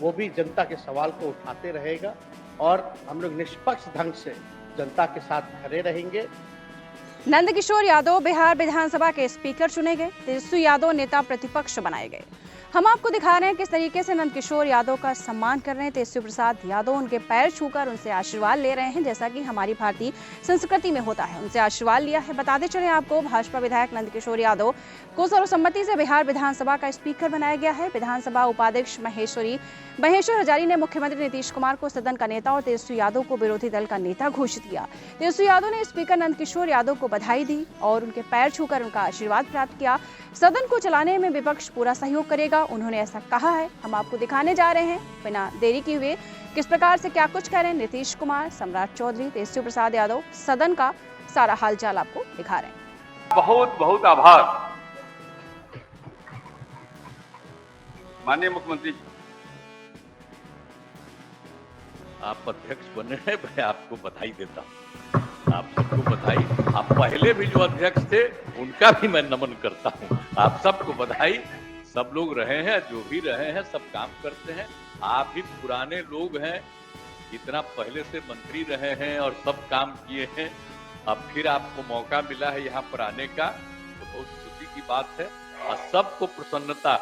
वो भी जनता के सवाल को उठाते रहेगा और हम लोग निष्पक्ष ढंग से जनता के साथ खड़े रहेंगे। नंदकिशोर यादव बिहार विधानसभा के स्पीकर चुने गए। तेजस्वी यादव नेता प्रतिपक्ष बनाए गए। हम आपको दिखा रहे हैं किस तरीके से नंदकिशोर यादव का सम्मान कर रहे हैं। तेजस्वी प्रसाद यादव उनके पैर छूकर उनसे आशीर्वाद ले रहे हैं, जैसा कि हमारी भारतीय संस्कृति में होता है। उनसे आशीर्वाद लिया है। बताते चले आपको, भाजपा विधायक नंदकिशोर यादव को सर्वसम्मति से बिहार विधानसभा का स्पीकर बनाया गया है। विधानसभा उपाध्यक्ष महेश्वर हजारी ने मुख्यमंत्री नीतीश कुमार को सदन का नेता और तेजस्वी यादव को विरोधी दल का नेता घोषित किया। तेजस्वी यादव ने स्पीकर नंदकिशोर यादव को बधाई दी और उनके पैर छूकर उनका आशीर्वाद प्राप्त किया। सदन को चलाने में विपक्ष पूरा सहयोग करेगा, उन्होंने ऐसा कहा है। हम आपको दिखाने जा रहे हैं बिना देरी किए हुए किस प्रकार से क्या कुछ कह रहे हैं नीतीश कुमार, सम्राट चौधरी, तेजस्वी प्रसाद यादव। सदन का सारा हालचाल आपको दिखा रहे हैं। बहुत बहुत आभार माननीय मुख्यमंत्री जी। आप अध्यक्ष बने हैं, मैं आपको बधाई देता हूँ। आप सबको बधाई। आप पहले भी जो अध्यक्ष थे उनका भी मैं नमन करता हूँ। आप सबको बधाई। सब लोग रहे हैं, जो भी रहे हैं, सब काम करते हैं। आप भी पुराने लोग हैं, इतना पहले से मंत्री रहे हैं और सब काम किए हैं। अब फिर आपको मौका मिला है यहाँ पर आने का, तो बहुत खुशी की बात है और सबको प्रसन्नता।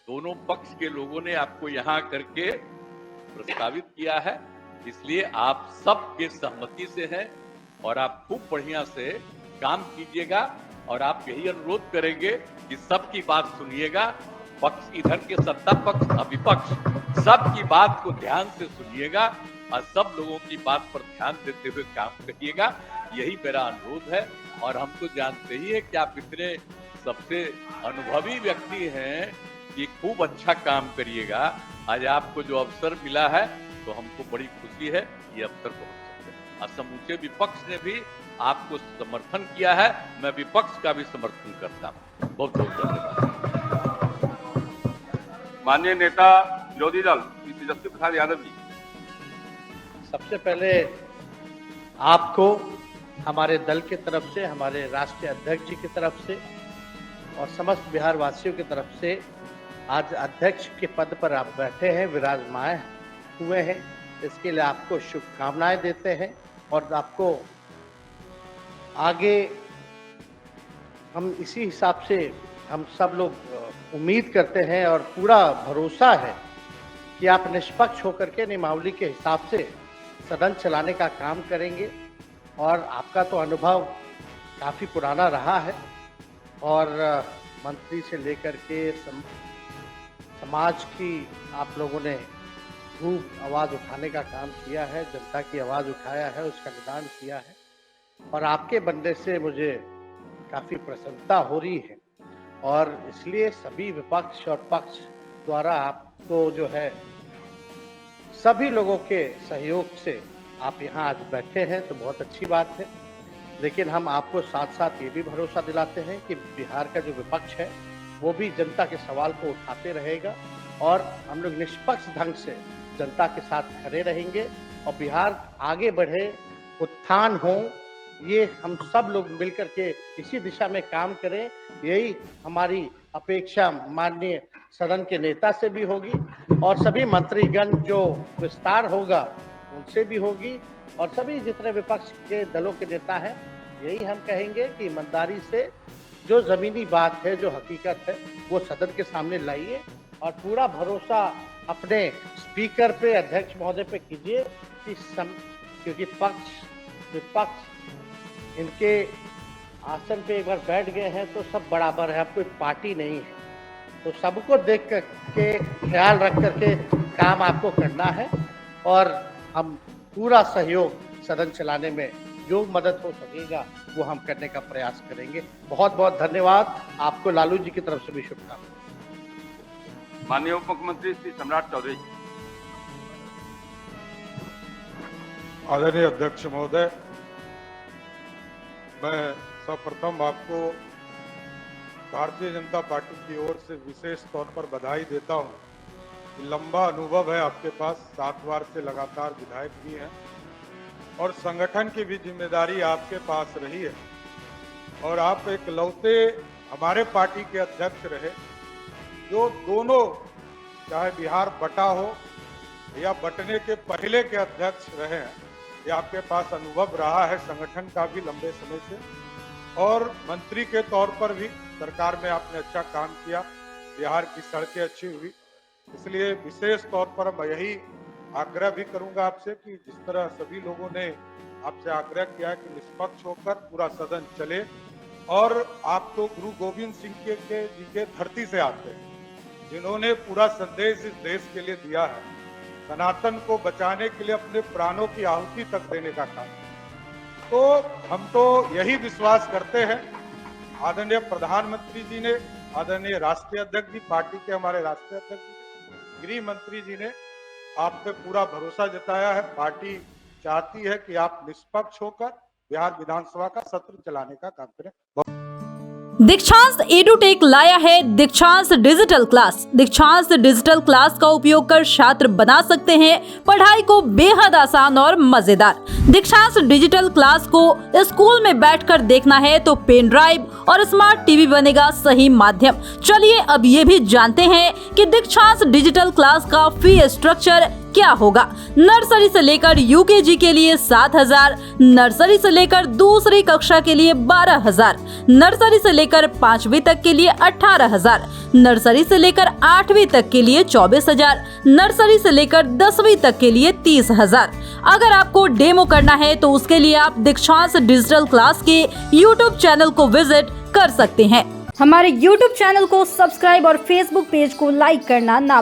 दोनों पक्ष के लोगों ने आपको यहाँ करके प्रस्तावित किया है, इसलिए आप सबके सहमति से हैं और आप खूब बढ़िया से काम कीजिएगा। और आप यही अनुरोध करेंगे कि सबकी बात सुनिएगा। पक्ष इधर के सत्ता पक्ष और विपक्ष सबकी बात को ध्यान से सुनिएगा और सब लोगों की बात पर ध्यान देते हुए काम करिएगा। यही मेरा अनुरोध है। और हम तो जानते ही है कि आप इतने सबसे अनुभवी व्यक्ति हैं कि खूब अच्छा काम करिएगा। आज आपको जो अवसर मिला है तो हमको बड़ी खुशी है, ये अवसर बहुत है। और समूचे विपक्ष ने भी आपको समर्थन किया है, मैं विपक्ष का भी समर्थन करता हूँ। बहुत बहुत धन्यवाद। माननीय नेता विरोधी दल तेजस्वी प्रसाद यादव जी। सबसे पहले आपको हमारे दल की तरफ से, हमारे राष्ट्रीय अध्यक्ष जी की तरफ से और समस्त बिहार वासियों की तरफ से आज अध्यक्ष के पद पर आप बैठे हैं, विराजमान हुए हैं, इसके लिए आपको शुभकामनाएं देते हैं। और आपको आगे हम इसी हिसाब से हम सब लोग उम्मीद करते हैं और पूरा भरोसा है कि आप निष्पक्ष होकर के नियमावली के हिसाब से सदन चलाने का काम करेंगे। और आपका तो अनुभव काफ़ी पुराना रहा है और मंत्री से लेकर के समाज की आप लोगों ने खूब आवाज़ उठाने का काम किया है, जनता की आवाज़ उठाया है, उसका निदान किया है। और आपके बनने से मुझे काफ़ी प्रसन्नता हो रही है और इसलिए सभी विपक्ष और पक्ष द्वारा आपको जो है सभी लोगों के सहयोग से आप यहाँ आज बैठे हैं, तो बहुत अच्छी बात है। लेकिन हम आपको साथ साथ ये भी भरोसा दिलाते हैं कि बिहार का जो विपक्ष है वो भी जनता के सवाल को उठाते रहेगा और हम लोग निष्पक्ष ढंग से जनता के साथ खड़े रहेंगे और बिहार आगे बढ़े, उत्थान हो, ये हम सब लोग मिलकर के इसी दिशा में काम करें। यही हमारी अपेक्षा माननीय सदन के नेता से भी होगी और सभी मंत्रीगण जो विस्तार होगा उनसे भी होगी और सभी जितने विपक्ष के दलों के नेता हैं, यही हम कहेंगे कि ईमानदारी से जो जमीनी बात है, जो हकीकत है, वो सदन के सामने लाइए और पूरा भरोसा अपने स्पीकर पे, अध्यक्ष महोदय पे कीजिए कि क्योंकि पक्ष विपक्ष इनके आसन पे एक बार बैठ गए हैं तो सब बराबर है, अब कोई पार्टी नहीं है। तो सबको देख करके ख्याल रख करके काम आपको करना है और हम पूरा सहयोग सदन चलाने में जो मदद हो सकेगा वो हम करने का प्रयास करेंगे। बहुत बहुत धन्यवाद। आपको लालू जी की तरफ से भी शुभकामनाएं। माननीय उप मुख्यमंत्री श्री सम्राट चौधरी। आदरणीय अध्यक्ष महोदय, मैं सर्वप्रथम आपको भारतीय जनता पार्टी की ओर से विशेष तौर पर बधाई देता हूं। लंबा अनुभव है आपके पास, 7 बार से लगातार विधायक भी हैं और संगठन की भी जिम्मेदारी आपके पास रही है और आप एक लौते हमारे पार्टी के अध्यक्ष रहे जो दोनों चाहे बिहार बटा हो या बटने के पहले के अध्यक्ष रहे हैं, ये आपके पास अनुभव रहा है संगठन का भी लंबे समय से, और मंत्री के तौर पर भी सरकार में आपने अच्छा काम किया, बिहार की सड़कें अच्छी हुई। इसलिए विशेष तौर पर मैं यही आग्रह भी करूंगा आपसे कि जिस तरह सभी लोगों ने आपसे आग्रह किया कि निष्पक्ष होकर पूरा सदन चले, और आप तो गुरु गोविंद सिंह जी के धरती से आते हैं, जिन्होंने पूरा संदेश इस देश के लिए दिया है, सनातन को बचाने के लिए अपने प्राणों की आहुति तक देने का काम। तो हम तो यही विश्वास करते हैं, आदरणीय प्रधानमंत्री जी ने, आदरणीय राष्ट्रीय अध्यक्ष जी, पार्टी के हमारे राष्ट्रीय अध्यक्ष जी, गृह मंत्री जी ने आप पे पूरा भरोसा जताया है। पार्टी चाहती है कि आप निष्पक्ष होकर बिहार विधानसभा का सत्र चलाने का काम करें। दीक्षांत एडुटेक लाया है दीक्षांत डिजिटल क्लास। दीक्षांत डिजिटल क्लास का उपयोग कर छात्र बना सकते हैं पढ़ाई को बेहद आसान और मजेदार। दीक्षांत डिजिटल क्लास को स्कूल में बैठकर देखना है तो पेन ड्राइव और स्मार्ट टीवी बनेगा सही माध्यम। चलिए अब ये भी जानते हैं कि दीक्षांत डिजिटल क्लास का फी स्ट्रक्चर क्या होगा। नर्सरी से लेकर यूकेजी के लिए 7,000, नर्सरी से लेकर दूसरी कक्षा के लिए 12,000, नर्सरी से लेकर 5वीं तक के लिए 18,000, नर्सरी से लेकर 8वीं तक के लिए 24,000, नर्सरी से लेकर 10वीं तक के लिए 30,000। अगर आपको डेमो करना है तो उसके लिए आप दीक्षांत डिजिटल क्लास के YouTube चैनल को विजिट कर सकते हैं। हमारे YouTube चैनल को सब्सक्राइब और Facebook पेज को लाइक करना ना